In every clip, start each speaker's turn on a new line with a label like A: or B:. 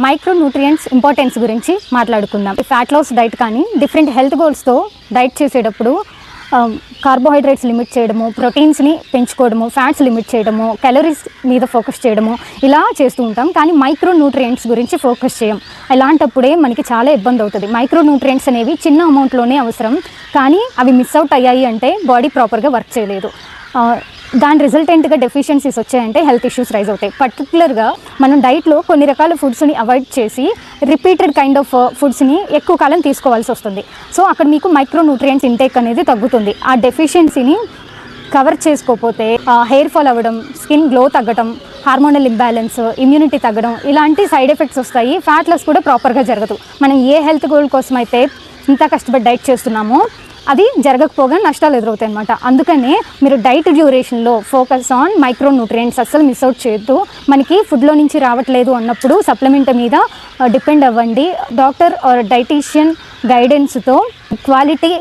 A: Micro nutrients importance గురించి మాట్లాడుకుందాం. Fat loss diet కానీ డిఫరెంట్ హెల్త్ గోల్స్తో డైట్ చేసేటప్పుడు కార్బోహైడ్రేట్స్ లిమిట్ చేయడము, ప్రోటీన్స్ని పెంచుకోవడము, ఫ్యాట్స్ లిమిట్ చేయడము, క్యాలరీస్ మీద ఫోకస్ చేయడము ఇలా చేస్తూ ఉంటాం. కానీ మైక్రో న్యూట్రియంట్స్ గురించి ఫోకస్ చేయం. అలాంటప్పుడే మనకి చాలా ఇబ్బంది అవుతుంది. మైక్రో న్యూట్రియంట్స్ అనేవి చిన్న అమౌంట్లోనే అవసరం, కానీ అవి మిస్ అవుట్ అయ్యాయి అంటే బాడీ ప్రాపర్గా వర్క్ చేయలేదు. దాని రిజల్టెంట్గా డెఫిషియన్సీస్ వచ్చాయంటే హెల్త్ ఇష్యూస్ రైజ్ అవుతాయి. పర్టికులర్గా మనం డైట్లో కొన్ని రకాల ఫుడ్స్ని అవాయిడ్ చేసి రిపీటెడ్ కైండ్ ఆఫ్ ఫుడ్స్ని ఎక్కువ కాలం తీసుకోవాల్సి వస్తుంది. సో అక్కడ మీకు మైక్రో న్యూట్రియంట్స్ ఇంటేక్ అనేది తగ్గుతుంది. ఆ డెఫిషియన్సీని కవర్ చేసుకోకపోతే హెయిర్ ఫాల్ అవ్వడం, స్కిన్ గ్లో తగ్గడం, హార్మోనల్ ఇంబ్యాలెన్స్, ఇమ్యూనిటీ తగ్గడం ఇలాంటి సైడ్ ఎఫెక్ట్స్ వస్తాయి. ఫ్యాట్ లాస్ కూడా ప్రాపర్గా జరగదు. మనం ఏ హెల్త్ గోల్ కోసం అయితే ఇంత కష్టపడి డైట్ చేస్తున్నామో అది జరగకపోగా నష్టాలు ఎదురవుతాయి అన్నమాట. అందుకనే మీరు డైట్ డ్యూరేషన్లో ఫోకస్ ఆన్ మైక్రో న్యూట్రియంట్స్ అస్సలు మిస్ అవుట్ చేయొద్దు. మనకి ఫుడ్లో నుంచి రావట్లేదు అన్నప్పుడు సప్లిమెంట్ మీద డిపెండ్ అవ్వండి. డాక్టర్ ఆర్ డైటీషియన్ గైడెన్స్తో క్వాలిటీ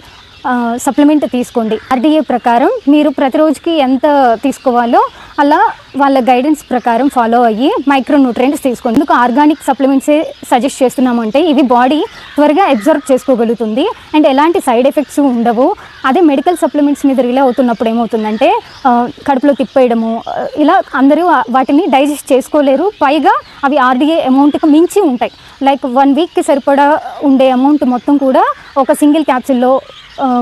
A: సప్లిమెంట్ తీసుకోండి. ఆర్డీఏ ప్రకారం మీరు ప్రతిరోజుకి ఎంత తీసుకోవాలో అలా వాళ్ళ గైడెన్స్ ప్రకారం ఫాలో అయ్యి మైక్రో న్యూట్రియంట్స్ తీసుకోండి. ఎందుకు ఆర్గానిక్ సప్లిమెంట్సే సజెస్ట్ చేస్తున్నామంటే ఇవి బాడీ త్వరగా అబ్జర్వ్ చేసుకోగలుగుతుంది అండ్ ఎలాంటి సైడ్ ఎఫెక్ట్స్ ఉండవు. అదే మెడికల్ సప్లిమెంట్స్ మీద రిలే అవుతున్నప్పుడు ఏమవుతుందంటే కడుపులో తిప్పేయడము ఇలా అందరూ వాటిని డైజెస్ట్ చేసుకోలేరు. పైగా అవి ఆర్డీఏ అమౌంట్కి మించి ఉంటాయి. లైక్ 1 వీక్కి సరిపడా ఉండే అమౌంట్ మొత్తం కూడా ఒక సింగిల్ క్యాప్సిల్లో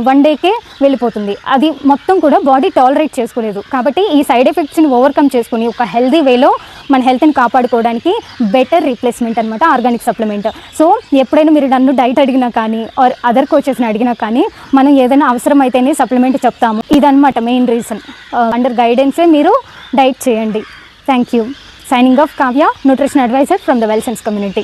A: 1 డేకే వెళ్ళిపోతుంది. అది మొత్తం కూడా బాడీ టాలరేట్ చేసుకోలేదు. కాబట్టి ఈ సైడ్ ఎఫెక్ట్స్ని ఓవర్కమ్ చేసుకుని ఒక హెల్దీ వేలో మన హెల్త్ని కాపాడుకోవడానికి బెటర్ రీప్లేస్మెంట్ అనమాట ఆర్గానిక్ సప్లిమెంట్. సో ఎప్పుడైనా మీరు నన్ను డైట్ అడిగినా కానీ ఆర్ అదర్ కోచెస్ని అడిగినా కానీ మనం ఏదైనా అవసరం అయితేనే సప్లిమెంట్ చెప్తాము. ఇదన్నమాట మెయిన్ రీజన్. అండర్ గైడెన్సే మీరు డైట్ చేయండి. Thank you. Signing off, Kavya, nutrition advisor from the Well Sense community.